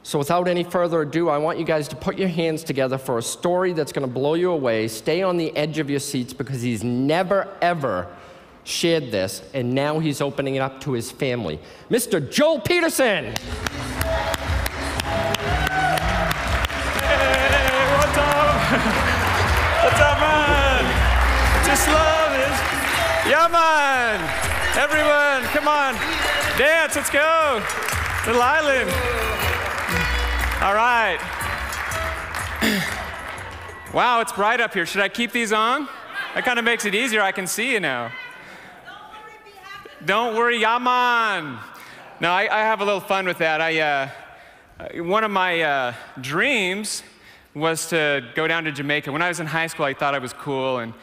So without any further ado, I want you guys to put your hands together for a story that's going to blow you away. Stay on the edge of your seats because he's never, ever shared this, and now he's opening it up to his family. Mr. Joel Peterson. Hey, what's up? What's up, man? Just love it. Yeah, man. Everyone, come on. Dance, let's go. Little island. All right. Wow, it's bright up here. Should I keep these on? That kind of makes it easier. I can see you now. Don't worry, yaman. No, I have a little fun with that. One of my dreams was to go down to Jamaica. When I was in high school, I thought I was cool and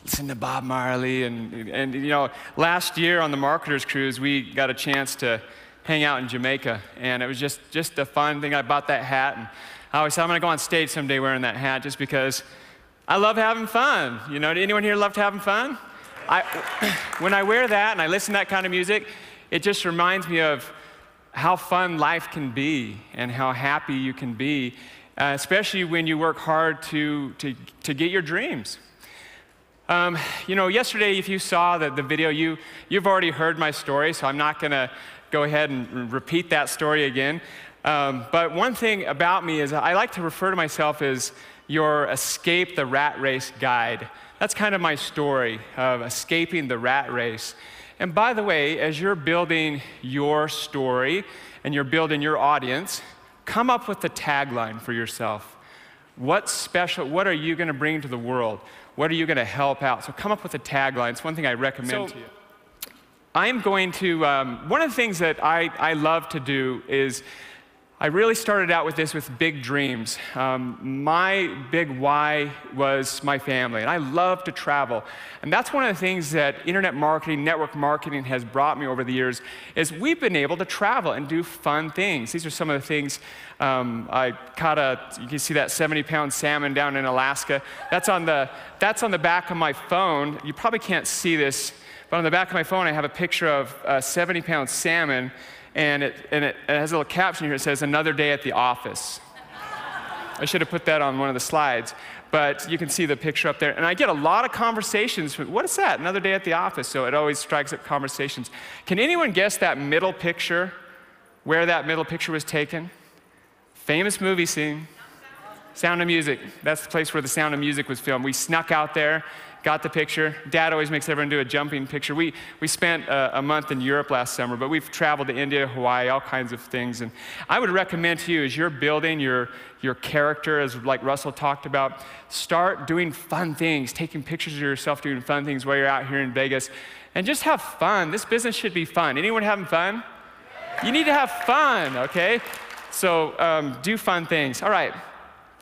listen to Bob Marley. And you know, last year on the Marketers Cruise, we got a chance to hang out in Jamaica, and it was just a fun thing. I bought that hat, and I always said I'm gonna go on stage someday wearing that hat just because I love having fun. You know, anyone here love having fun? When I wear that and I listen to that kind of music, it just reminds me of how fun life can be and how happy you can be, especially when you work hard to get your dreams. You know, yesterday, if you saw the video, you've already heard my story, so I'm not gonna go ahead and repeat that story again. But one thing about me is I like to refer to myself as your escape the rat race guide. That's kind of my story of escaping the rat race. And by the way, as you're building your story and you're building your audience, come up with the tagline for yourself. What's special? What are you gonna bring to the world? What are you gonna help out? So come up with a tagline. It's one thing I recommend to you. I'm going to, one of the things that I love to do is, I really started out with this with big dreams. My big why was my family, and I love to travel. And that's one of the things that internet marketing, network marketing has brought me over the years, is we've been able to travel and do fun things. These are some of the things. I caught you can see that 70-pound salmon down in Alaska. That's on the back of my phone. You probably can't see this, but on the back of my phone, I have a picture of a 70-pound salmon, and it has a little caption here that says, "Another day at the office." I should have put that on one of the slides, but you can see the picture up there. And I get a lot of conversations from, what is that? Another day at the office. So it always strikes up conversations. Can anyone guess that middle picture, where that middle picture was taken? Famous movie scene. Sound of Music. That's the place where The Sound of Music was filmed. We snuck out there, got the picture. Dad always makes everyone do a jumping picture. We spent a month in Europe last summer, but we've traveled to India, Hawaii, all kinds of things. And I would recommend to you, as you're building your character, as like Russell talked about, start doing fun things, taking pictures of yourself doing fun things while you're out here in Vegas, and just have fun. This business should be fun. Anyone having fun? You need to have fun, okay? So do fun things. All right.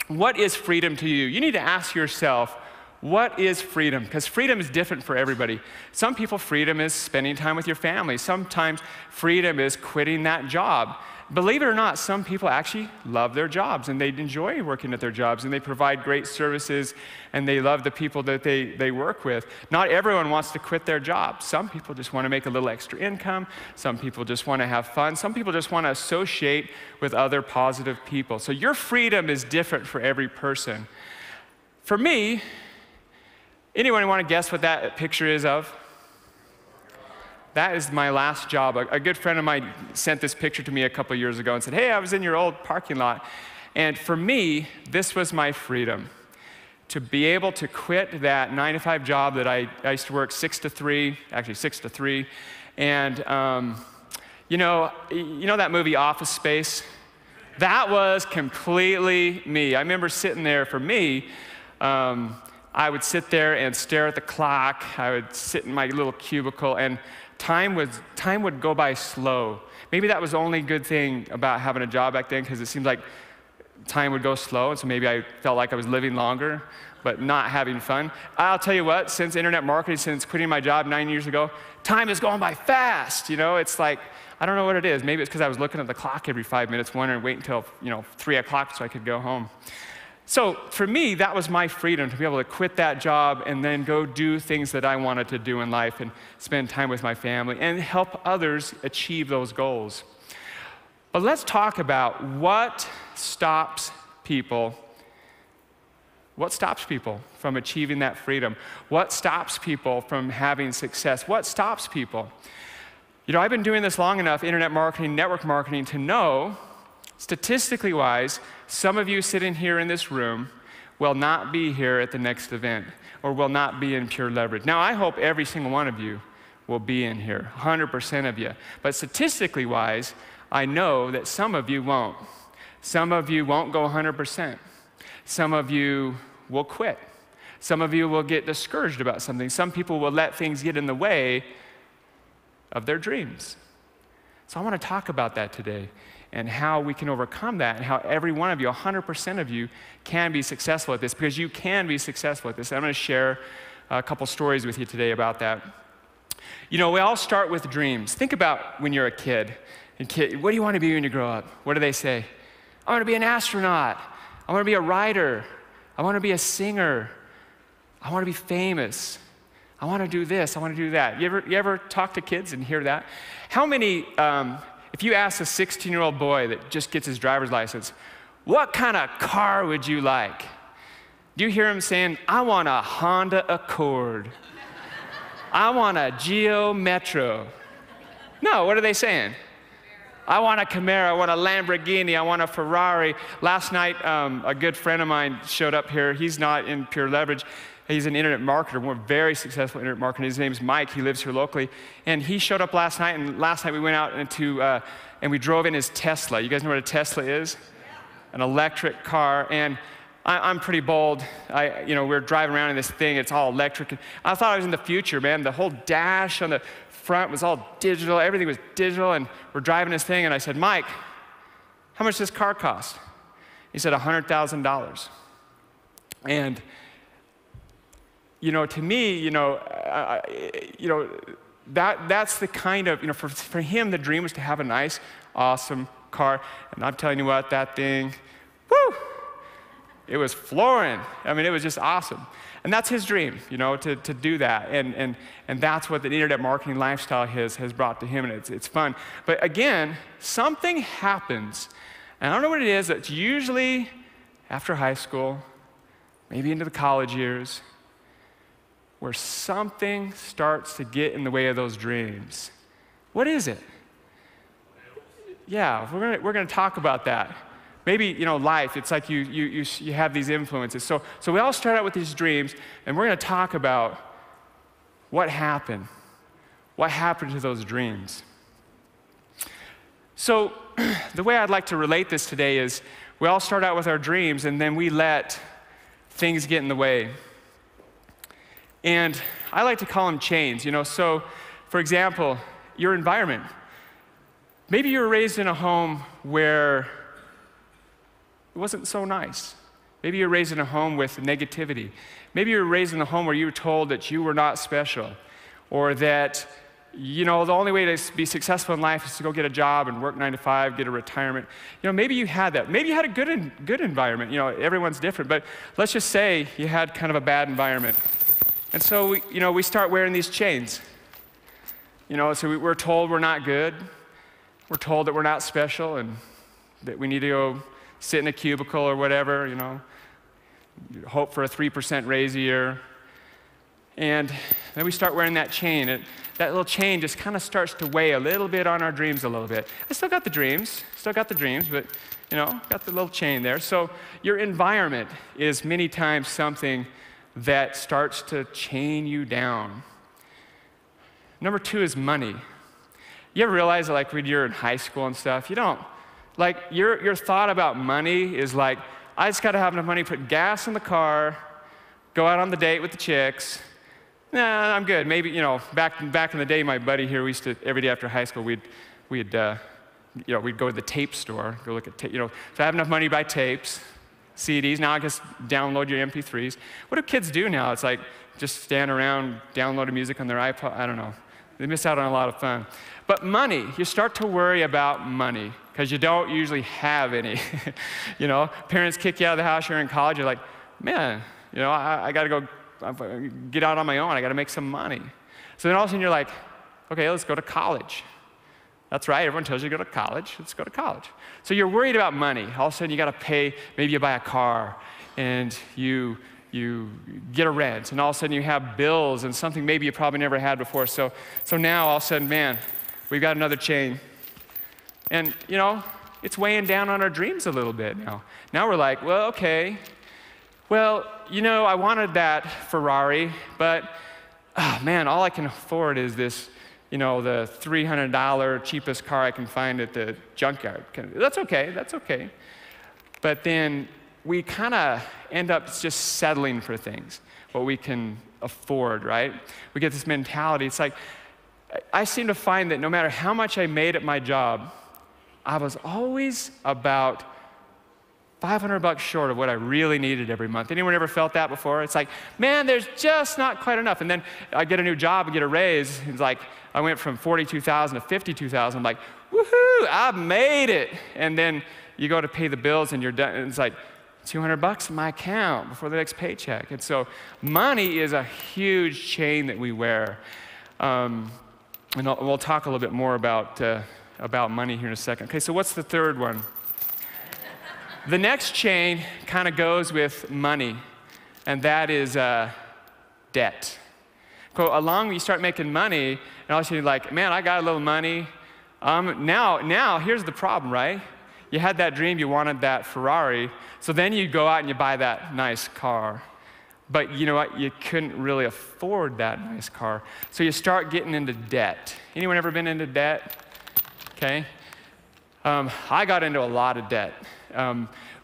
What is freedom to you? You need to ask yourself, what is freedom? Because freedom is different for everybody. Some people, freedom is spending time with your family. Sometimes freedom is quitting that job. Believe it or not, some people actually love their jobs and they enjoy working at their jobs and they provide great services and they love the people that they work with. Not everyone wants to quit their job. Some people just want to make a little extra income. Some people just want to have fun. Some people just want to associate with other positive people. So your freedom is different for every person. For me, anyone want to guess what that picture is of? That is my last job. A good friend of mine sent this picture to me a couple years ago and said, "Hey, I was in your old parking lot." And for me, this was my freedom. To be able to quit that 9-to-5 job that I used to work 6 to 3, actually 6 to 3. And you know that movie Office Space? That was completely me. I remember sitting there. For me, I would sit there and stare at the clock. I would sit in my little cubicle, and time would go by slow. Maybe that was the only good thing about having a job back then, because it seemed like time would go slow, and so maybe I felt like I was living longer, but not having fun. I'll tell you what, since internet marketing, since quitting my job 9 years ago, time is going by fast. You know, it's like, I don't know what it is. Maybe it's because I was looking at the clock every 5 minutes, wondering, wait until 3 o'clock so I could go home. So for me, that was my freedom, to be able to quit that job and then go do things that I wanted to do in life and spend time with my family and help others achieve those goals. But let's talk about what stops people from achieving that freedom? What stops people from having success? What stops people? You know, I've been doing this long enough, internet marketing, network marketing, to know, statistically wise, some of you sitting here in this room will not be here at the next event or will not be in Pure Leverage. Now, I hope every single one of you will be in here, 100% of you. But statistically wise, I know that some of you won't. Some of you won't go 100%. Some of you will quit. Some of you will get discouraged about something. Some people will let things get in the way of their dreams. So I want to talk about that today and how we can overcome that and how every one of you, 100% of you, can be successful at this, because you can be successful at this. I'm going to share a couple stories with you today about that. You know, we all start with dreams. Think about when you're a kid. What do you want to be when you grow up? What do they say? I want to be an astronaut. I want to be a writer. I want to be a singer. I want to be famous. I want to do this. I want to do that. You ever talk to kids and hear that? How many, if you ask a 16-year-old boy that just gets his driver's license, what kind of car would you like? Do you hear him saying, I want a Honda Accord. I want a Geo Metro. No, what are they saying? I want a Camaro, I want a Lamborghini, I want a Ferrari. Last night, a good friend of mine showed up here. He's not in Pure Leverage. He's an internet marketer. We're very successful internet marketer. His name's Mike. He lives here locally. And he showed up last night, and last night we went out and we drove in his Tesla. You guys know what a Tesla is? An electric car. And I'm pretty bold. We're driving around in this thing. It's all electric. I thought I was in the future, man. The whole dash on the front was all digital. Everything was digital. And we're driving this thing. And I said, Mike, how much does this car cost? He said, $100,000. And to me, that's the kind of, for him, the dream was to have a nice, awesome car. And I'm telling you what, that thing, woo, it was flooring. I mean, it was just awesome. And that's his dream, to do that. And that's what the internet marketing lifestyle has brought to him, and it's fun. But again, something happens, and I don't know what it is. It's usually after high school, maybe into the college years, where something starts to get in the way of those dreams. What is it? Yeah, we're gonna talk about that. Maybe, life, it's like you have these influences. So we all start out with these dreams, and we're gonna talk about what happened. What happened to those dreams? So the way I'd like to relate this today is we all start out with our dreams, and then we let things get in the way. And I like to call them chains, So, for example, your environment. Maybe you were raised in a home where it wasn't so nice. Maybe you were raised in a home with negativity. Maybe you were raised in a home where you were told that you were not special, or that, the only way to be successful in life is to go get a job and work 9 to 5, get a retirement. Maybe you had that. Maybe you had a good environment. Everyone's different, but let's just say you had kind of a bad environment. And so, we start wearing these chains. So we're told we're not good. We're told that we're not special and that we need to go sit in a cubicle or whatever, hope for a 3% raise a year. And then we start wearing that chain. And that little chain just kind of starts to weigh a little bit on our dreams a little bit. I still got the dreams, but, got the little chain there. So your environment is many times something that starts to chain you down. Number 2 is money. You ever realize that, like, when you're in high school and stuff, you don't, like, your thought about money is like, I just got to have enough money to put gas in the car, go out on the date with the chicks. Nah, I'm good. Maybe, back in the day, my buddy here, we used to, every day after high school, we'd go to the tape store, go look at tape, so I have enough money to buy tapes, CDs. Now I just download your MP3s. What do kids do now? It's like just stand around, download music on their iPod. I don't know. They miss out on a lot of fun. But money, you start to worry about money because you don't usually have any. Parents kick you out of the house, you're in college, you're like, man, I got to go get out on my own. I got to make some money. So then all of a sudden you're like, okay, let's go to college. That's right, everyone tells you to go to college. Let's go to college. So you're worried about money. All of a sudden you got to pay, maybe you buy a car and you get a rent, and all of a sudden you have bills and something maybe you probably never had before. So now all of a sudden, man, we've got another chain. And it's weighing down on our dreams a little bit now. Now we're like, well, okay, well, I wanted that Ferrari, but oh man, all I can afford is this, the $300 cheapest car I can find at the junkyard. That's okay. But then we kind of end up just settling for things, what we can afford, right? We get this mentality. It's like, I seem to find that no matter how much I made at my job, I was always about $500 short of what I really needed every month. Anyone ever felt that before? It's like, man, there's just not quite enough. And then I get a new job and get a raise. It's like, I went from $42,000 to $52,000. I'm like, woohoo, I made it. And then you go to pay the bills and you're done. And it's like, $200 in my account before the next paycheck. And so money is a huge chain that we wear. And we'll talk a little bit more about money here in a second. Okay, so what's the third one? The next chain kind of goes with money, and that is debt. Along when you start making money, and all of a sudden you're like, man, I got a little money. Now here's the problem, right? You had that dream, you wanted that Ferrari, so then you go out and you buy that nice car. But you know what? You couldn't really afford that nice car. So you start getting into debt. Anyone ever been into debt? Okay. I got into a lot of debt.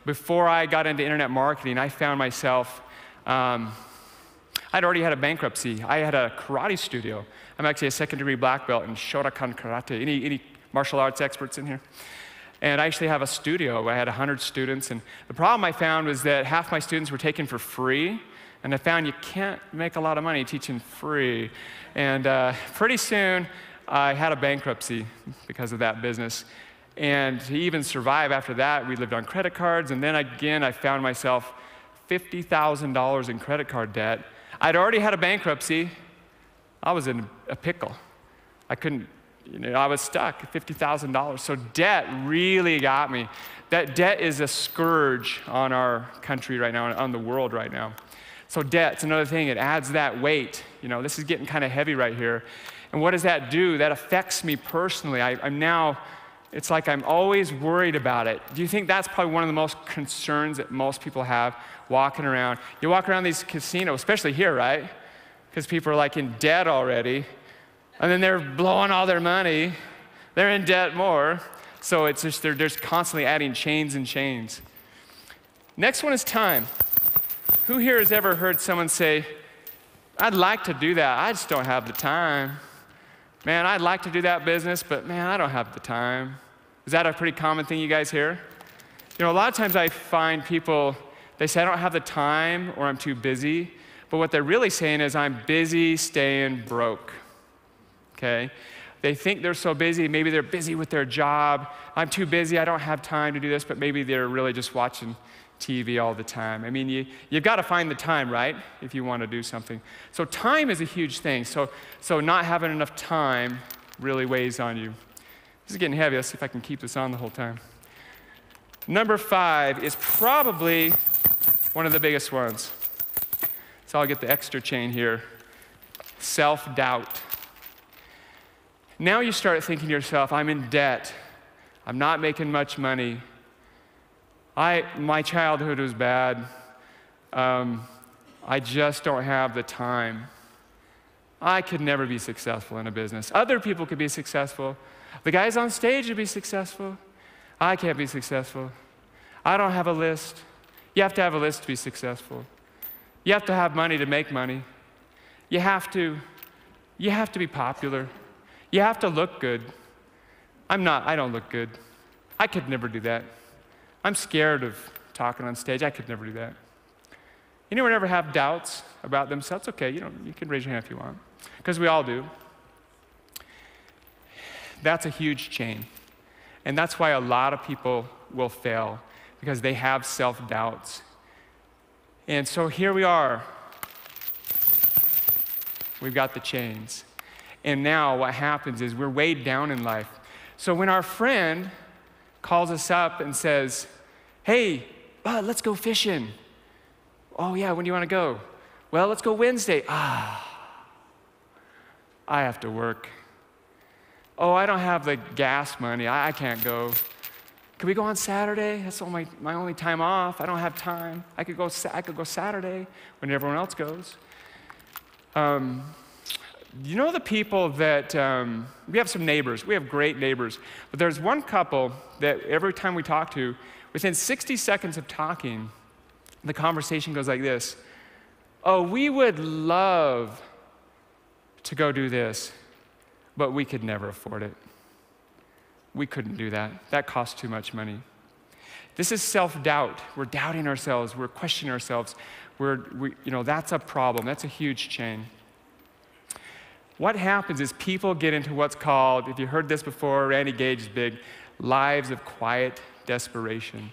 Before I got into internet marketing, I found myself, I'd already had a bankruptcy. I had a karate studio. I'm actually a second-degree black belt in Shotokan karate. Any martial arts experts in here? And I actually have a studio. I had 100 students, and the problem I found was that half my students were taken for free, and I found you can't make a lot of money teaching free. And pretty soon, I had a bankruptcy because of that business. And to even survive after that, we lived on credit cards, and then again, I found myself $50,000 in credit card debt. I'd already had a bankruptcy. I was in a pickle. I couldn't, I was stuck at $50,000. So debt really got me. That debt is a scourge on our country right now, and on the world right now. So debt's another thing. It adds that weight. This is getting kind of heavy right here. And what does that do? That affects me personally. It's like I'm always worried about it. Do you think that's probably one of the most concerns that most people have walking around? You walk around these casinos, especially here, right? Because people are like in debt already. And then they're blowing all their money. They're in debt more. So it's just, they're just constantly adding chains and chains. Next one is time. Who here has ever heard someone say, I'd like to do that, I just don't have the time. Man, I'd like to do that business, but man, I don't have the time. Is that a pretty common thing you guys hear? A lot of times I find people, they say I don't have the time or I'm too busy, but what they're really saying is I'm busy staying broke, okay? They think they're so busy, maybe they're busy with their job. I'm too busy, I don't have time to do this, but maybe they're really just watching TV all the time. I mean, you've got to find the time, right, if you want to do something. So time is a huge thing. So not having enough time really weighs on you. This is getting heavy. Let's see if I can keep this on the whole time. Number 5 is probably one of the biggest ones. So I'll get the extra chain here. Self-doubt. Now you start thinking to yourself, I'm in debt. I'm not making much money. My childhood was bad. I just don't have the time. I could never be successful in a business. Other people could be successful. The guys on stage would be successful. I can't be successful. I don't have a list. You have to have a list to be successful. You have to have money to make money. You have to be popular. You have to look good. I don't look good. I could never do that. I'm scared of talking on stage. I could never do that. Anyone ever have doubts about themselves? Okay, you can raise your hand if you want, because we all do. That's a huge chain. And that's why a lot of people will fail, because they have self-doubts. And so here we are. We've got the chains. And now what happens is we're weighed down in life. So when our friend calls us up and says, hey, bud, let's go fishing. Oh yeah, when do you want to go? Well, let's go Wednesday. I have to work. Oh, I don't have the gas money. I can't go. Can we go on Saturday? That's my only time off. I don't have time. I could go Saturday when everyone else goes. You know the people that, we have some neighbors. We have great neighbors. But there's one couple that every time we talk to, within 60 seconds of talking, the conversation goes like this. Oh, we would love to go do this, but we could never afford it. We couldn't do that. That costs too much money. This is self-doubt. We're doubting ourselves. We're questioning ourselves. That's a problem. That's a huge chain. What happens is people get into what's called, if you heard this before, Randy Gage is big, lives of quiet desperation.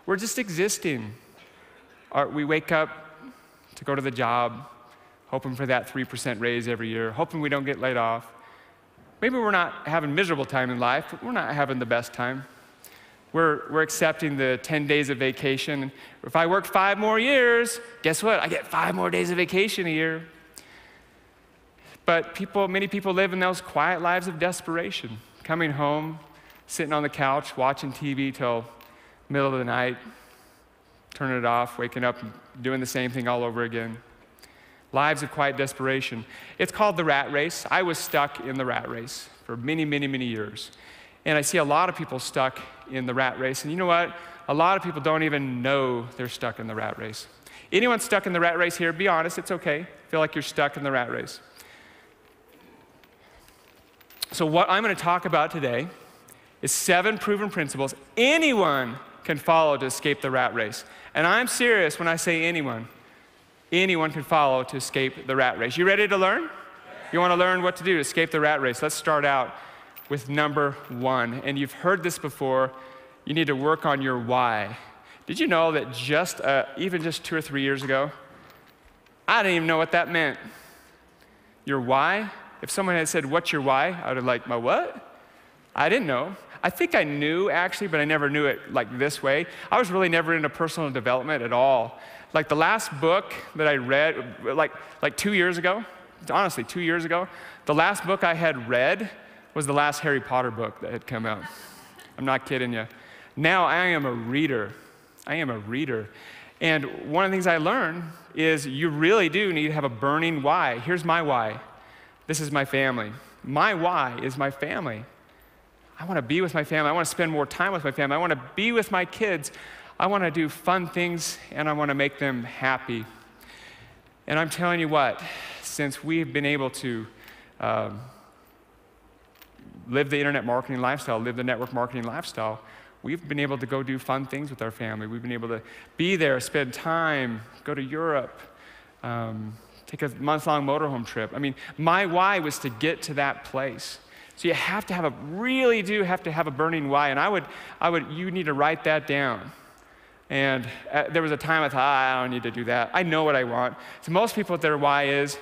We're just existing. We wake up to go to the job, hoping for that 3% raise every year, hoping we don't get laid off. Maybe we're not having a miserable time in life, but we're not having the best time. We're accepting the 10 days of vacation. If I work 5 more years, guess what? I get 5 more days of vacation a year. But many people live in those quiet lives of desperation, coming home, sitting on the couch, watching TV till middle of the night, turning it off, waking up, and doing the same thing all over again. Lives of quiet desperation. It's called the rat race. I was stuck in the rat race for many, many, many years. And I see a lot of people stuck in the rat race. And you know what? A lot of people don't even know they're stuck in the rat race. Anyone stuck in the rat race here, be honest, it's okay. Feel like you're stuck in the rat race. So what I'm going to talk about today is 7 proven principles anyone can follow to escape the rat race. And I'm serious when I say anyone. Anyone can follow to escape the rat race. You ready to learn? You want to learn what to do to escape the rat race? Let's start out with number 1. And you've heard this before. You need to work on your why. Did you know that even just 2 or 3 years ago, I didn't even know what that meant? Your why? If someone had said, what's your why? I would have like, my what? I didn't know. I think I knew actually, but I never knew it like this way. I was really never into personal development at all. Like the last book that I read, like 2 years ago, honestly 2 years ago, the last book I had read was the last Harry Potter book that had come out. I'm not kidding you. Now I am a reader. I am a reader. And one of the things I learned is you really do need to have a burning why. Here's my why. This is my family. My why is my family. I want to be with my family. I want to spend more time with my family. I want to be with my kids. I want to do fun things, and I want to make them happy. And I'm telling you what, since we've been able to live the internet marketing lifestyle, live the network marketing lifestyle, we've been able to go do fun things with our family. We've been able to be there, spend time, go to Europe, take a month-long motorhome trip. I mean, my why was to get to that place. So you have to really do have to have a burning why. And you need to write that down. And there was a time I thought, I don't need to do that. I know what I want. So most people, their why is,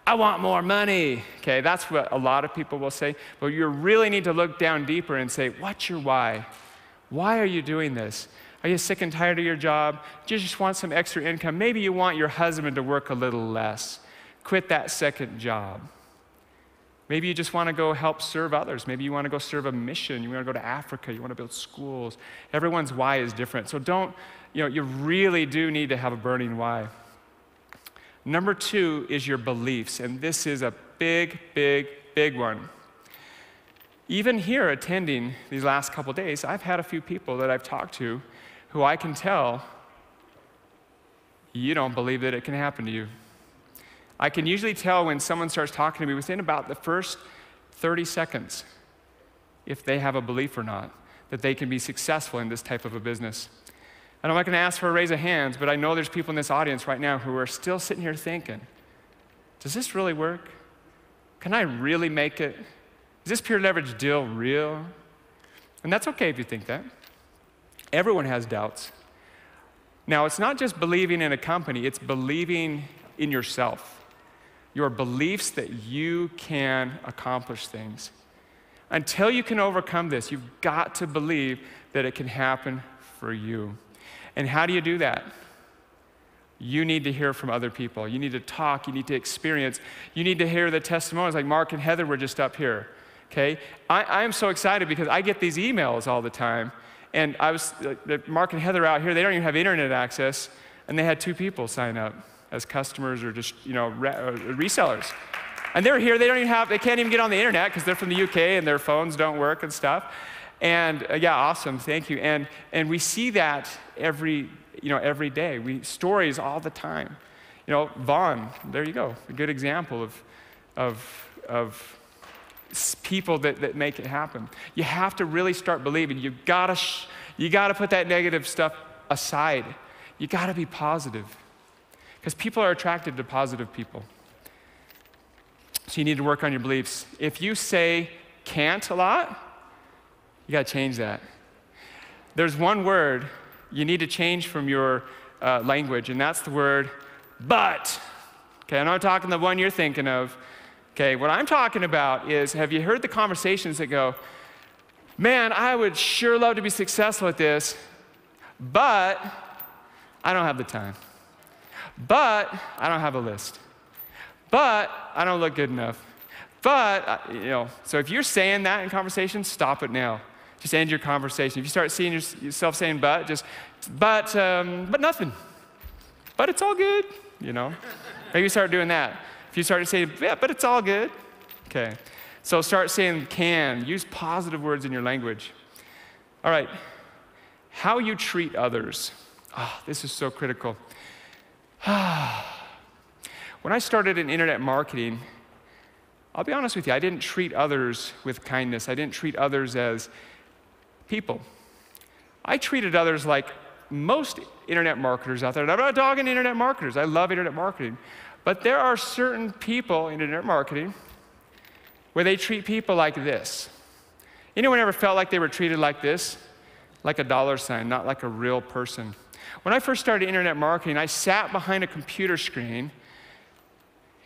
I want more money. Okay, that's what a lot of people will say. But you really need to look down deeper and say, what's your why? Why are you doing this? Are you sick and tired of your job? Do you just want some extra income? Maybe you want your husband to work a little less. Quit that second job. Maybe you just want to go help serve others. Maybe you want to go serve a mission. You want to go to Africa. You want to build schools. Everyone's why is different. So you really do need to have a burning why. Number 2 is your beliefs. And this is a big, big, big one. Even here attending these last couple days, I've had a few people that I've talked to who I can tell, you don't believe that it can happen to you. I can usually tell when someone starts talking to me within about the first 30 seconds if they have a belief or not, that they can be successful in this type of a business. And I'm not going to ask for a raise of hands, but I know there's people in this audience right now who are still sitting here thinking, does this really work? Can I really make it? Is this peer leverage deal real? And that's okay if you think that. Everyone has doubts. Now, it's not just believing in a company, it's believing in yourself. Your beliefs that you can accomplish things. Until you can overcome this, you've got to believe that it can happen for you. And how do you do that? You need to hear from other people. You need to talk. You need to experience. You need to hear the testimonies like Mark and Heather were just up here. Okay? I am so excited because I get these emails all the time. And Mark and Heather out here, they don't even have internet access, and they had 2 people sign up as customers or just, resellers. And they're here, they can't even get on the internet because they're from the UK and their phones don't work and stuff. And yeah, awesome, thank you. And we see that every day. Stories all the time. Vaughn, there you go, a good example of people that make it happen. You have to really start believing. You gotta put that negative stuff aside. You gotta be positive. Because people are attracted to positive people. So you need to work on your beliefs. If you say can't a lot, you gotta change that. There's one word you need to change from your language, and that's the word but. Okay, I'm not talking the one you're thinking of. Okay, what I'm talking about is, have you heard the conversations that go, man, I would sure love to be successful at this, but I don't have the time. But I don't have a list. But I don't look good enough. But, so if you're saying that in conversation, stop it now. Just end your conversation. If you start seeing yourself saying but, but nothing. But it's all good, Maybe you start doing that. If you start to say, yeah, but it's all good. Okay. So start saying can. Use positive words in your language. All right. How you treat others. This is so critical. When I started in internet marketing, I'll be honest with you, I didn't treat others with kindness. I didn't treat others as people. I treated others like most internet marketers out there. And I'm not dogging internet marketers. I love internet marketing. But there are certain people in internet marketing where they treat people like this. Anyone ever felt like they were treated like this? Like a dollar sign, not like a real person. When I first started internet marketing, I sat behind a computer screen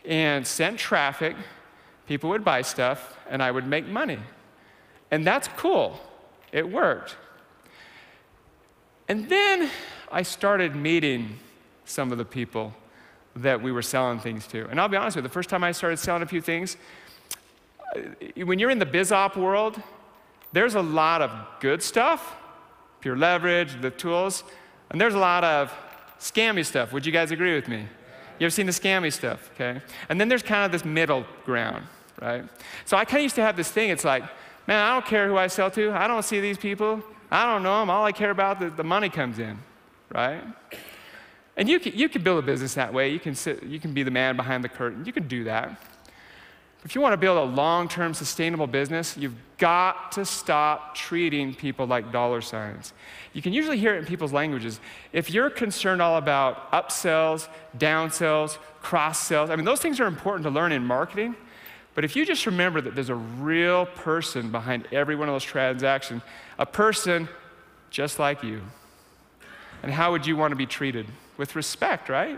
and sent traffic. People would buy stuff, and I would make money. And that's cool. It worked. And then I started meeting some of the people that we were selling things to. And I'll be honest with you, the first time I started selling a few things, when you're in the biz op world, there's a lot of good stuff, pure leverage, the tools, and there's a lot of scammy stuff. Would you guys agree with me? You ever seen the scammy stuff, okay? And then there's kind of this middle ground, right? So I kind of used to have this thing, it's like, man, I don't care who I sell to. I don't see these people. I don't know them. All I care about is the money comes in, right? And you can build a business that way. You can be the man behind the curtain. You can do that. If you want to build a long-term sustainable business, you've got to stop treating people like dollar signs. You can usually hear it in people's languages. If you're concerned all about upsells, downsells, cross-sells, those things are important to learn in marketing. But if you just remember that there's a real person behind every one of those transactions, a person just like you. And how would you want to be treated? With respect, right?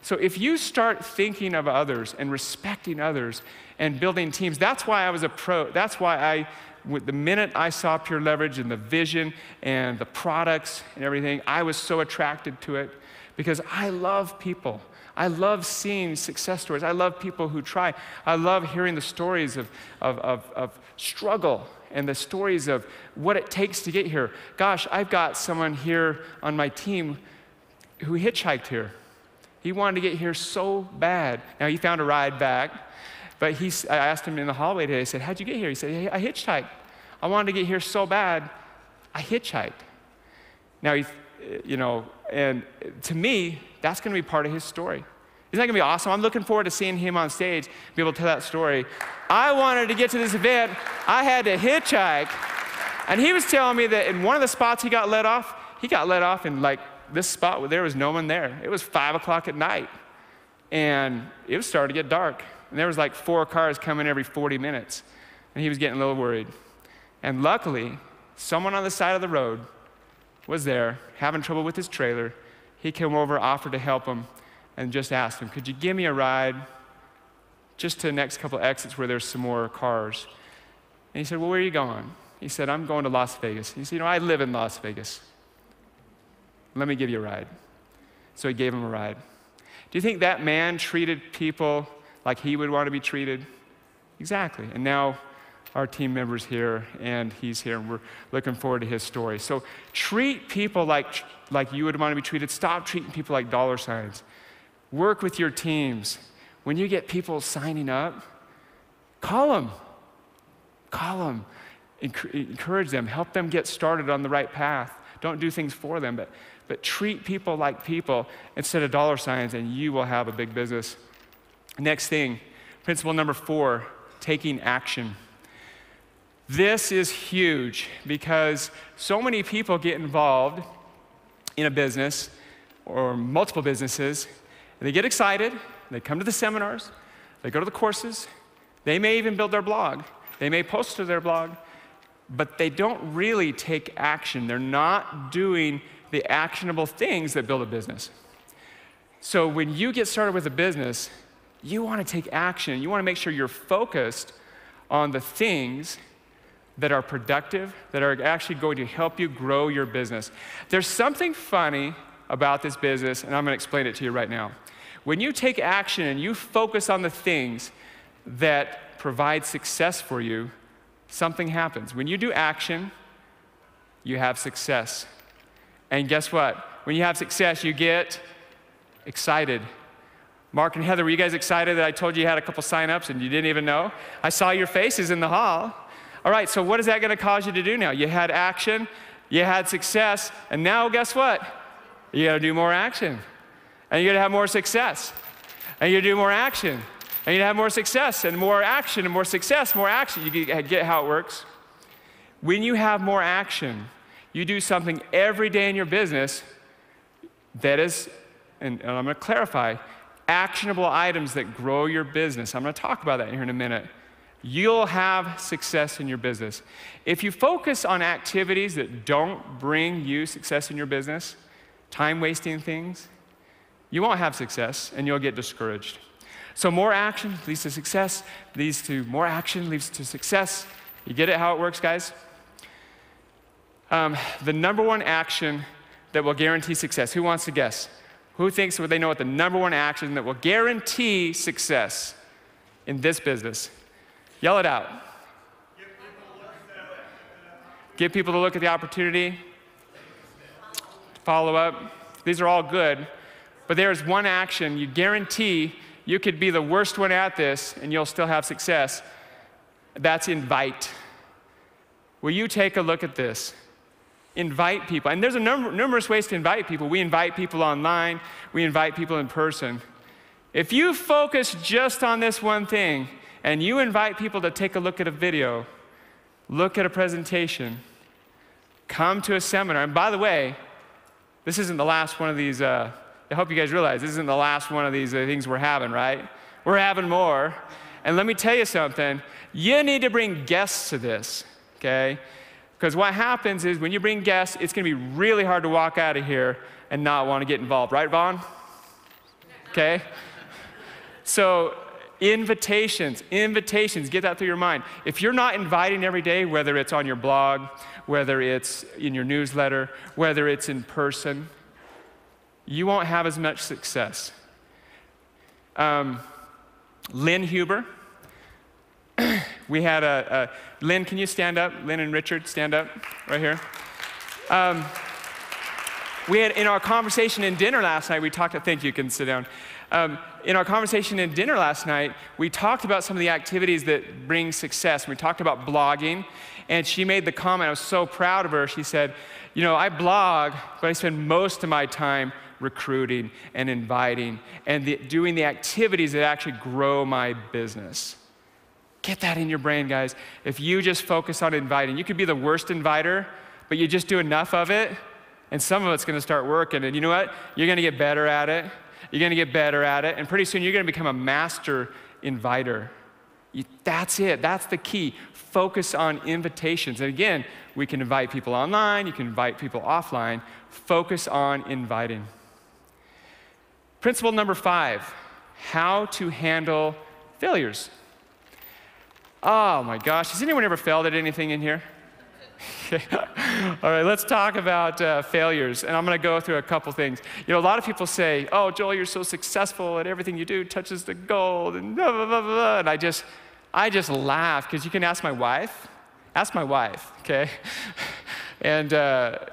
So if you start thinking of others and respecting others and building teams, that's why I was a pro. That's why the minute I saw Pure Leverage and the vision and the products and everything, I was so attracted to it because I love people. I love seeing success stories. I love people who try. I love hearing the stories of struggle and the stories of what it takes to get here. Gosh, I've got someone here on my team who hitchhiked here. He wanted to get here so bad. Now, he found a ride back, but I asked him in the hallway today, I said, how'd you get here? He said, hey, I hitchhiked. I wanted to get here so bad, I hitchhiked. Now, and to me, that's going to be part of his story. Isn't that going to be awesome? I'm looking forward to seeing him on stage, be able to tell that story. I wanted to get to this event. I had to hitchhike. And he was telling me that in one of the spots he got let off in like this spot where there was no one there. It was 5 o'clock at night. And it was starting to get dark. And there was like 4 cars coming every 40 minutes. And he was getting a little worried. And luckily, someone on the side of the road was there, having trouble with his trailer. He came over, offered to help him, and just asked him, could you give me a ride just to the next couple exits where there's some more cars? And he said, well, where are you going? He said, I'm going to Las Vegas. He said, you know, I live in Las Vegas. Let me give you a ride. So he gave him a ride. Do you think that man treated people like he would want to be treated? Exactly. And now our team member's here, and he's here, and we're looking forward to his story. So treat people like you would want to be treated. Stop treating people like dollar signs. Work with your teams. When you get people signing up, call them. Call them. Encourage them. Help them get started on the right path. Don't do things for them, but treat people like people instead of dollar signs, and you will have a big business. Next thing, principle number 4, taking action. This is huge because so many people get involved in a business or multiple businesses, and they get excited, they come to the seminars, they go to the courses, they may even build their blog, they may post to their blog, but they don't really take action. They're not doing the actionable things that build a business. So when you get started with a business, you want to take action. You want to make sure you're focused on the things that are productive, that are actually going to help you grow your business. There's something funny about this business, and I'm going to explain it to you right now. When you take action and you focus on the things that provide success for you, something happens. When you do action, you have success. And guess what? When you have success, you get excited. Mark and Heather, were you guys excited that I told you had a couple sign-ups and you didn't even know? I saw your faces in the hall. All right, so what is that going to cause you to do now? You had action, you had success, and now guess what? You got to do more action. And you're going to have more success. And you do more action. And you have more success, and more action, and more success, more action. You get how it works? When you have more action, you do something every day in your business that is, and I'm going to clarify, actionable items that grow your business. I'm going to talk about that here in a minute. You'll have success in your business. If you focus on activities that don't bring you success in your business, time-wasting things, you won't have success, and you'll get discouraged. So more action leads to success, leads to more action, leads to success. You get it, how it works, guys? The number one action that will guarantee success. Who wants to guess? Who thinks that they know what the number one action that will guarantee success in this business? Yell it out. Get people to look at the opportunity. Follow up. These are all good. But there's one action you guarantee you could be the worst one at this and you'll still have success. That's invite. Will you take a look at this? Invite people. And there's a numerous ways to invite people. We invite people online. We invite people in person. If you focus just on this one thing and you invite people to take a look at a video, look at a presentation, come to a seminar. And by the way, this isn't the last one of these, I hope you guys realize this isn't the last one of these things we're having, right? We're having more. And let me tell you something, you need to bring guests to this, okay? Because what happens is when you bring guests, it's going to be really hard to walk out of here and not want to get involved. Right, Vaughn? Okay? So invitations, get that through your mind. If you're not inviting every day, whether it's on your blog, whether it's in your newsletter, whether it's in person, you won't have as much success. Lynn Huber. We had Lynn, can you stand up? Lynn and Richard, stand up right here. We had, in our conversation in dinner last night, we talked, thank you, you can sit down. In our conversation in dinner last night, we talked about some of the activities that bring success. We talked about blogging, and she made the comment, I was so proud of her, she said, you know, I blog, but I spend most of my time recruiting and inviting and doing the activities that actually grow my business. Get that in your brain, guys. If you just focus on inviting, you could be the worst inviter, but you just do enough of it, and some of it's going to start working. And you know what? You're going to get better at it. You're going to get better at it, and pretty soon you're going to become a master inviter. That's it. That's the key. Focus on invitations. And again, we can invite people online. You can invite people offline. Focus on inviting. Principle number 5, how to handle failures. Oh my gosh, has anyone ever failed at anything in here? Okay. All right, let's talk about failures, and I'm going to go through a couple things. You know, a lot of people say, oh, Joel, you're so successful, and everything you do touches the gold, and blah, blah, blah, blah, and I just laugh, because you can ask my wife, okay? And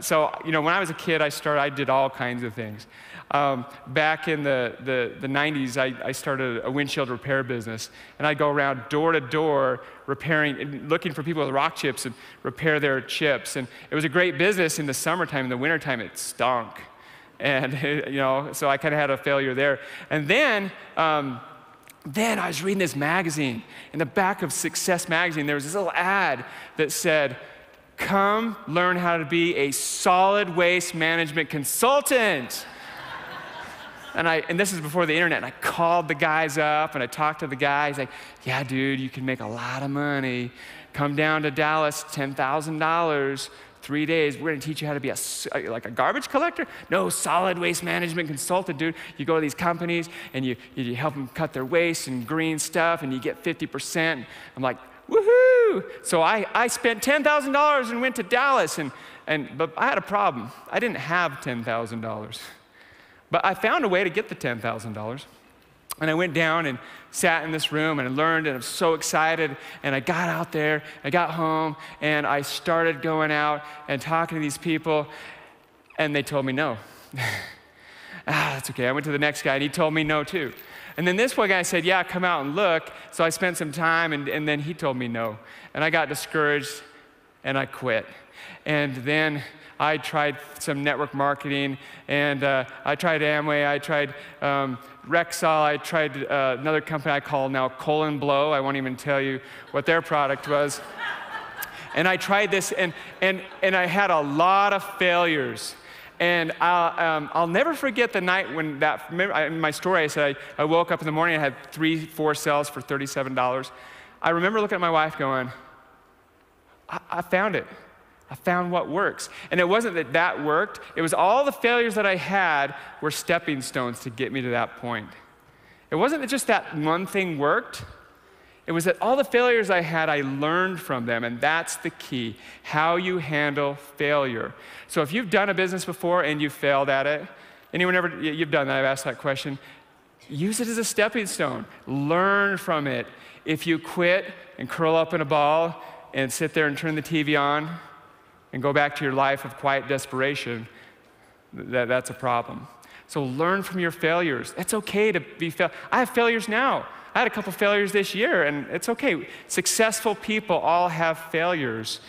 so, you know, when I was a kid, I did all kinds of things. Back in the 90s, I started a windshield repair business, and I'd go around door to door repairing, looking for people with rock chips and repair their chips. And it was a great business in the summertime. In the wintertime, it stunk. And, you know, so I kind of had a failure there. And then I was reading this magazine. In the back of Success magazine, there was this little ad that said, come learn how to be a solid waste management consultant. And this is before the internet, and I called the guys up, and I talked to the guy. He's like, yeah, dude, you can make a lot of money. Come down to Dallas, $10,000, 3 days. We're gonna teach you how to be like a garbage collector? No, solid waste management consultant, dude. You go to these companies, and you help them cut their waste and green stuff, and you get 50%. I'm like, woohoo! So I spent $10,000 and went to Dallas, but I had a problem. I didn't have $10,000. But I found a way to get the $10,000. And I went down and sat in this room, and I learned, and I was so excited. And I got out there, I got home, and I started going out and talking to these people, and they told me no. That's okay. I went to the next guy, and he told me no too. And then this one guy said, yeah, come out and look. So I spent some time, and then he told me no. And I got discouraged, and I quit. And then I tried some network marketing, and I tried Amway, I tried Rexall, I tried another company I call now Colon Blow. I won't even tell you what their product was. And I tried this, and I had a lot of failures. And I'll never forget the night when in my story I said I woke up in the morning, I had 4 sales for $37. I remember looking at my wife going, I found it. I found what works. And it wasn't that worked. It was all the failures that I had were stepping stones to get me to that point. It wasn't that just that one thing worked. It was that all the failures I had, I learned from them. And that's the key, how you handle failure. So if you've done a business before and you failed at it, you've done that, I've asked that question, use it as a stepping stone. Learn from it. If you quit and curl up in a ball and sit there and turn the TV on, and go back to your life of quiet desperation, that's a problem. So learn from your failures. It's okay to be I have failures now. I had a couple failures this year, and it's okay. Successful people all have failures.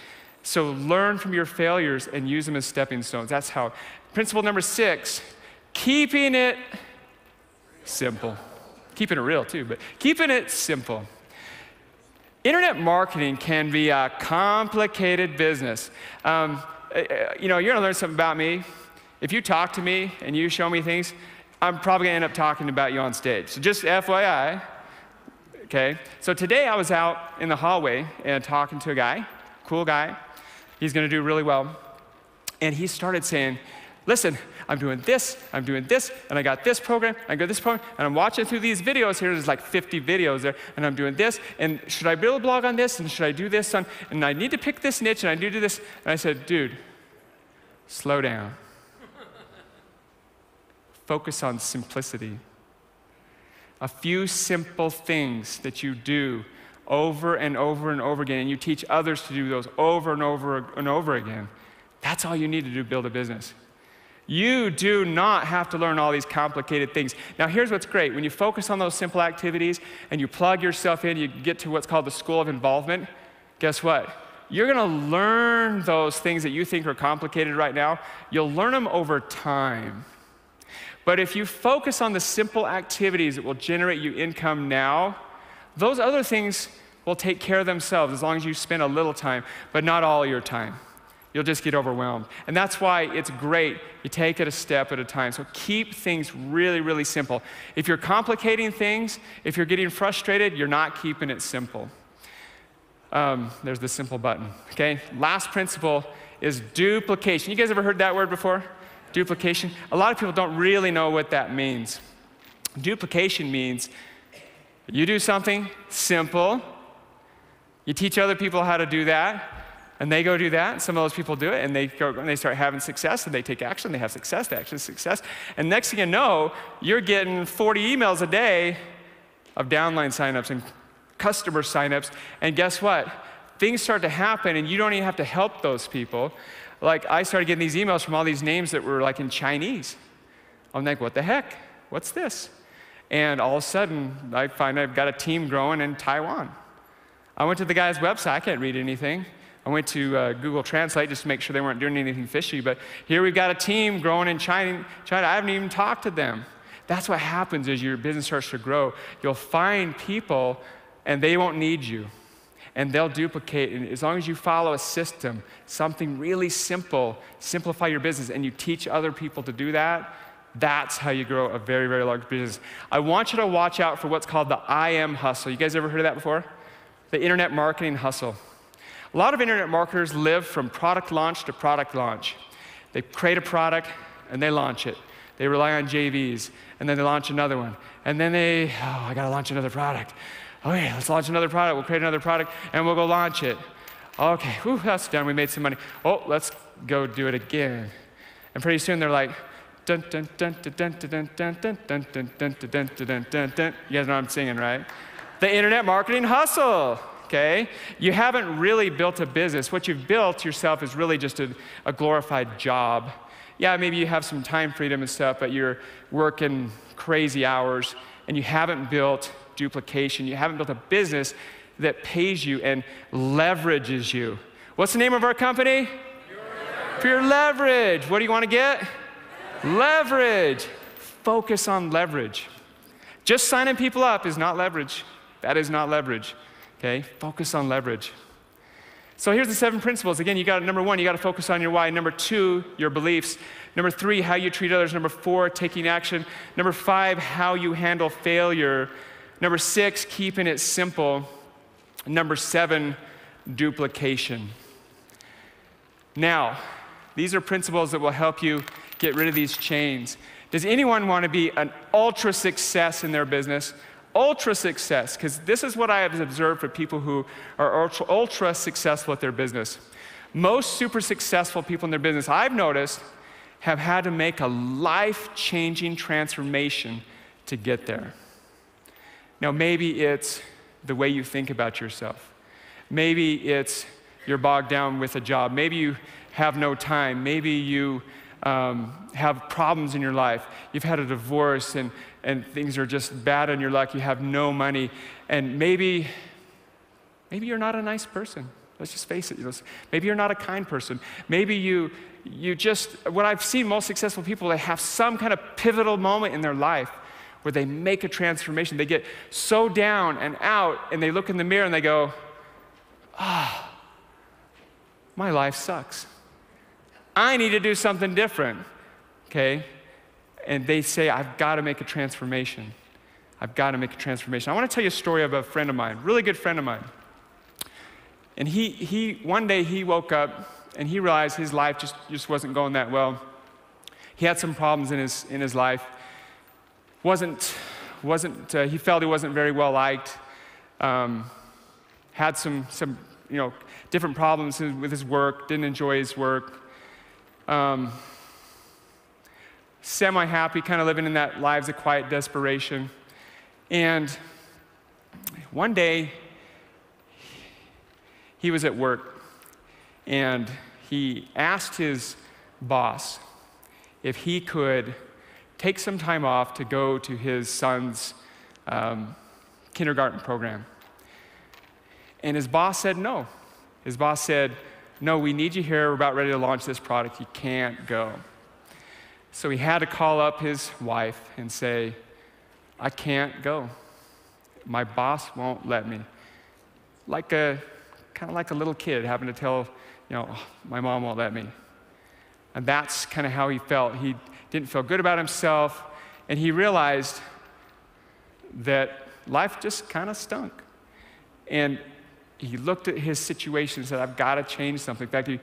So learn from your failures and use them as stepping stones. That's how. Principle number 6, keeping it simple. Keeping it real too, but keeping it simple. Internet marketing can be a complicated business. You know, you're gonna learn something about me. If you talk to me and you show me things, I'm probably gonna end up talking about you on stage. So just FYI, okay? So today I was out in the hallway and talking to a guy, cool guy. He's gonna do really well. And he started saying, listen, I'm doing this, and I got this program, and I'm watching through these videos here, there's like 50 videos there, and I'm doing this, and should I build a blog on this, and should I do this, and I need to pick this niche, and I need to do this. And I said, dude, slow down. Focus on simplicity. A few simple things that you do over and over and over again, and you teach others to do those over and over and over again. That's all you need to do to build a business. You do not have to learn all these complicated things. Now here's what's great. When you focus on those simple activities and you plug yourself in, you get to what's called the school of involvement, guess what? You're gonna learn those things that you think are complicated right now. You'll learn them over time. But if you focus on the simple activities that will generate you income now, those other things will take care of themselves as long as you spend a little time, but not all your time. You'll just get overwhelmed. And that's why it's great. You take it a step at a time. So keep things really, really simple. If you're complicating things, if you're getting frustrated, you're not keeping it simple. There's the simple button, okay? Last principle is duplication. You guys ever heard that word before? Duplication. A lot of people don't really know what that means. Duplication means you do something simple, You teach other people how to do that, and they go do that, and some of those people do it, and they go and they start having success, and they take action, they have success, they actually success. And next thing you know, you're getting 40 emails a day of downline signups and customer signups, and guess what? Things start to happen, and you don't even have to help those people. Like, I started getting these emails from all these names that were like in Chinese. I'm like, what the heck? What's this? And all of a sudden, I find I've got a team growing in Taiwan. I went to the guy's website. I can't read anything. I went to Google Translate just to make sure they weren't doing anything fishy. But here we've got a team growing in China. I haven't even talked to them. That's what happens as your business starts to grow. You'll find people, and they won't need you. And they'll duplicate. And as long as you follow a system, something really simple, simplify your business, and you teach other people to do that, that's how you grow a very, very large business. I want you to watch out for what's called the IM hustle. You guys ever heard of that before? The internet marketing hustle. A lot of internet marketers live from product launch to product launch. They create a product, and they launch it. They rely on JVs, and then they launch another one. And then I gotta launch another product. Okay, let's launch another product. We'll create another product, and we'll go launch it. Okay, whew, that's done. We made some money. Oh, let's go do it again. And pretty soon they're like, dun dun dun dun dun dun dun dun dun dun dun dun dun dun dun. You guys know what I'm singing, right? The internet marketing hustle. Okay? You haven't really built a business. What you've built yourself is really just a glorified job. Yeah, maybe you have some time freedom and stuff, but you're working crazy hours, and you haven't built duplication. You haven't built a business that pays you and leverages you. What's the name of our company? Pure Leverage. What do you want to get? Leverage. Focus on leverage. Just signing people up is not leverage. That is not leverage. Okay? Focus on leverage. So here's the 7 principles. Again, number 1, you got to focus on your why. Number 2, your beliefs. Number 3, how you treat others. Number 4, taking action. Number 5, how you handle failure. Number 6, keeping it simple. Number 7, duplication. Now, these are principles that will help you get rid of these chains. Does anyone want to be an ultra success in their business? Ultra success, because this is what I have observed for people who are ultra successful at their business. Most super successful people in their business, I've noticed, have had to make a life-changing transformation to get there. Now, maybe it's the way you think about yourself. Maybe it's you're bogged down with a job. Maybe you have no time. Maybe you have problems in your life. You've had a divorce and things are just bad in your life. You have no money. And maybe you're not a nice person. Let's just face it. Maybe you're not a kind person. Maybe you just, what I've seen most successful people, they have some kind of pivotal moment in their life where they make a transformation. They get so down and out, and they look in the mirror and they go, my life sucks. I need to do something different, okay? And they say, I've got to make a transformation. I've got to make a transformation. I want to tell you a story of a friend of mine, really good friend of mine. And one day he woke up and he realized his life just wasn't going that well. He had some problems in his life. He felt he wasn't very well liked. Had some different problems with his work, didn't enjoy his work. Semi-happy, kind of living in that lives of quiet desperation. And one day, he was at work, and he asked his boss if he could take some time off to go to his son's kindergarten program. And his boss said no. His boss said, no, we need you here. We're about ready to launch this product. You can't go. So he had to call up his wife and say, I can't go. My boss won't let me. Kind of like a little kid having to tell, my mom won't let me. And that's kind of how he felt. He didn't feel good about himself, and he realized that life just kind of stunk. And he looked at his situation and said, I've got to change something. In fact, he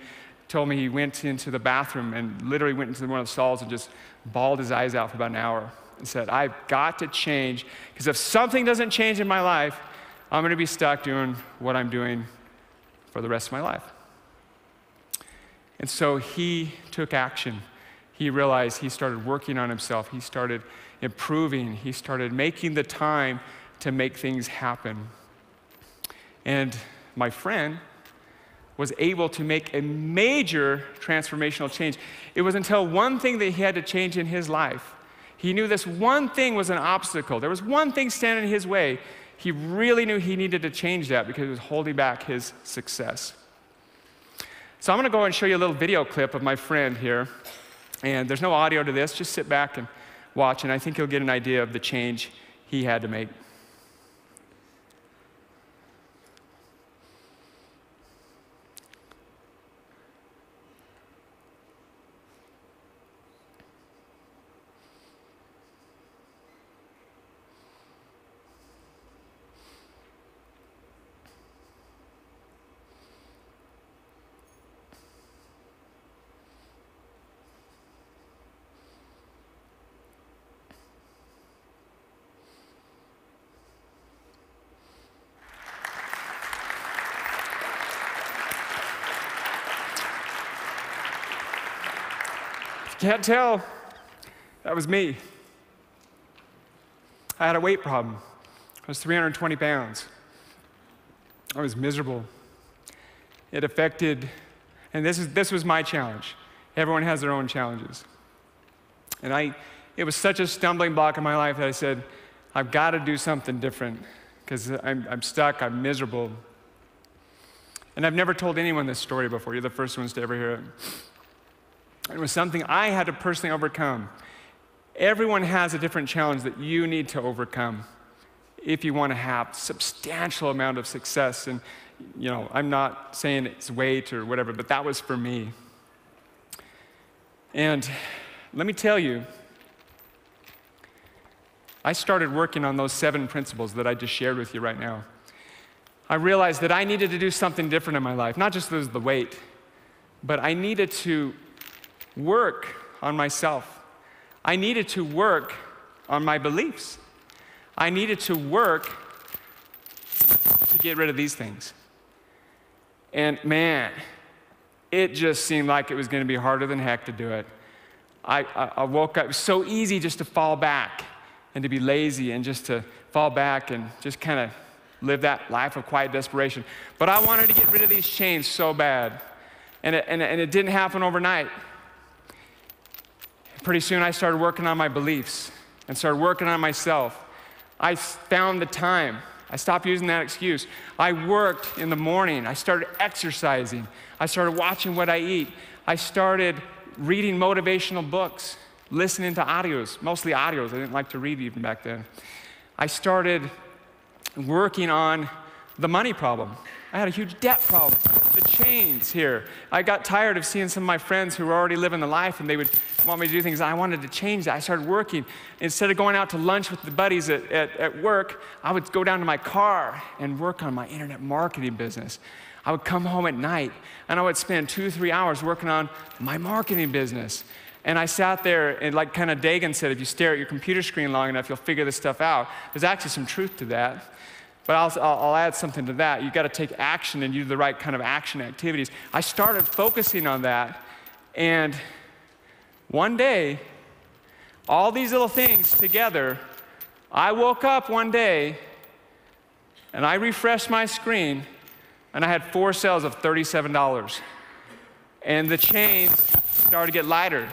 told me he went into the bathroom and literally went into one of the stalls and just bawled his eyes out for about an hour and said, I've got to change, because if something doesn't change in my life, I'm going to be stuck doing what I'm doing for the rest of my life. And so he took action. He realized he started working on himself. He started improving. He started making the time to make things happen. And my friend was able to make a major transformational change. It was until one thing that he had to change in his life. He knew this one thing was an obstacle. There was one thing standing in his way. He really knew he needed to change that because it was holding back his success. So I'm going to go and show you a little video clip of my friend here. And there's no audio to this. Just sit back and watch, and I think you'll get an idea of the change he had to make. Can't tell, that was me. I had a weight problem. I was 320 pounds. I was miserable. It affected, and this was my challenge. Everyone has their own challenges. And it was such a stumbling block in my life that I said, I've got to do something different because I'm stuck, I'm miserable. And I've never told anyone this story before. You're the first ones to ever hear it. It was something I had to personally overcome. Everyone has a different challenge that you need to overcome if you want to have a substantial amount of success. And, I'm not saying it's weight or whatever, but that was for me. And let me tell you, I started working on those 7 principles that I just shared with you right now. I realized that I needed to do something different in my life, not just the weight, but I needed to work on myself. I needed to work on my beliefs. I needed to work to get rid of these things. And man, it just seemed like it was going to be harder than heck to do it. I woke up, it was so easy just to fall back and to be lazy and just to fall back and just kind of live that life of quiet desperation. But I wanted to get rid of these chains so bad. And it didn't happen overnight. Pretty soon I started working on my beliefs and started working on myself. I found the time. I stopped using that excuse. I worked in the morning. I started exercising. I started watching what I eat. I started reading motivational books, listening to audios, mostly audios. I didn't like to read even back then. I started working on the money problem. I had a huge debt problem. The chains here. I got tired of seeing some of my friends who were already living the life and they would want me to do things. I wanted to change that. I started working. Instead of going out to lunch with the buddies at work, I would go down to my car and work on my internet marketing business. I would come home at night and I would spend 2-3 hours working on my marketing business. And I sat there and like kind of Dagan said, if you stare at your computer screen long enough, you'll figure this stuff out. There's actually some truth to that. But I'll add something to that. You've got to take action and do the right kind of action activities. I started focusing on that, and one day, all these little things together, I woke up one day, and I refreshed my screen, and I had 4 sales of $37. And the chains started to get lighter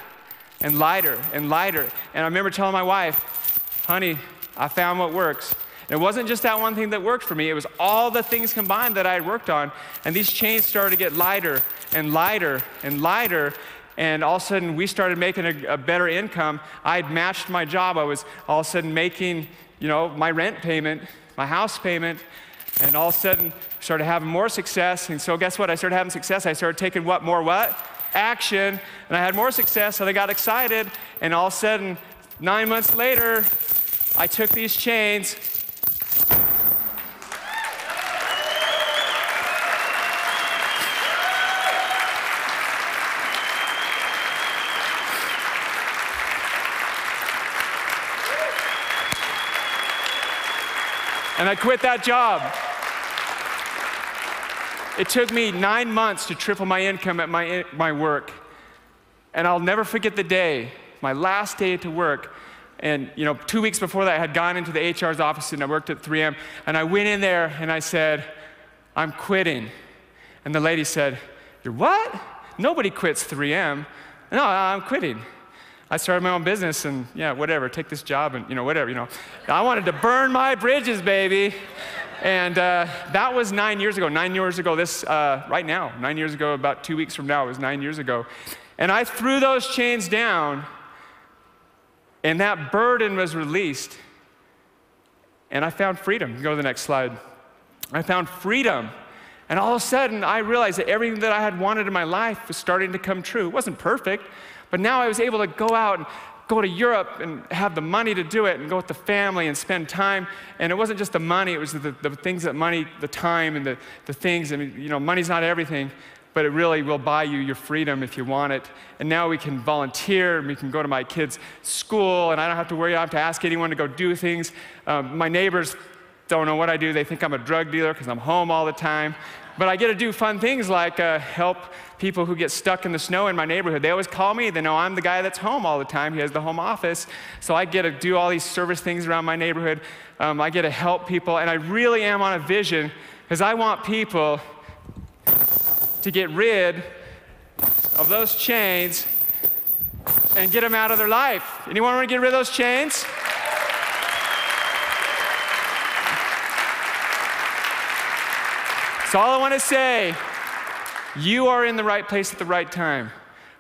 and lighter and lighter. And I remember telling my wife, honey, I found what works. It wasn't just that one thing that worked for me. It was all the things combined that I had worked on. And these chains started to get lighter and lighter and lighter. And all of a sudden, we started making a better income. I had matched my job. I was all of a sudden making, my rent payment, my house payment. And all of a sudden, started having more success. And so guess what? I started having success. I started taking what? Action. And I had more success. And I got excited. And all of a sudden, 9 months later, I took these chains. And I quit that job. It took me 9 months to triple my income at my work. And I'll never forget the day, my last day to work. And 2 weeks before that, I had gone into the HR's office and I worked at 3M. And I went in there and I said, I'm quitting. And the lady said, you're what? Nobody quits 3M. No, I'm quitting. I started my own business and whatever, take this job and whatever. I wanted to burn my bridges, baby. And that was 9 years ago. 9 years ago, right now, 9 years ago, about 2 weeks from now, it was 9 years ago. And I threw those chains down, and that burden was released. And I found freedom. Go to the next slide. I found freedom. And all of a sudden, I realized that everything that I had wanted in my life was starting to come true. It wasn't perfect, but now I was able to go out and go to Europe and have the money to do it and go with the family and spend time. And it wasn't just the money, it was the things that money, the time and the things. I mean, money's not everything, but it really will buy you your freedom if you want it. And now we can volunteer, and we can go to my kids' school, and I don't have to worry, I don't have to ask anyone to go do things. My neighbors don't know what I do. They think I'm a drug dealer because I'm home all the time. But I get to do fun things like help people who get stuck in the snow in my neighborhood. They always call me. They know I'm the guy that's home all the time. He has the home office. So I get to do all these service things around my neighborhood. I get to help people. And I really am on a vision because I want people to get rid of those chains and get them out of their life. Anyone want to get rid of those chains? So all I want to say, you are in the right place at the right time.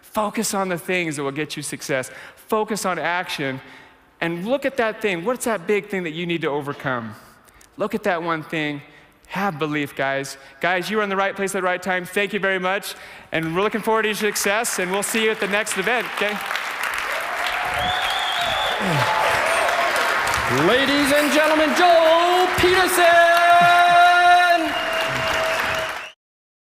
Focus on the things that will get you success. Focus on action and look at that thing. What's that big thing that you need to overcome? Look at that one thing. Have belief, guys. Guys, you are in the right place at the right time. Thank you very much. And we're looking forward to your success, and we'll see you at the next event, okay? Ladies and gentlemen, Joel Peterson!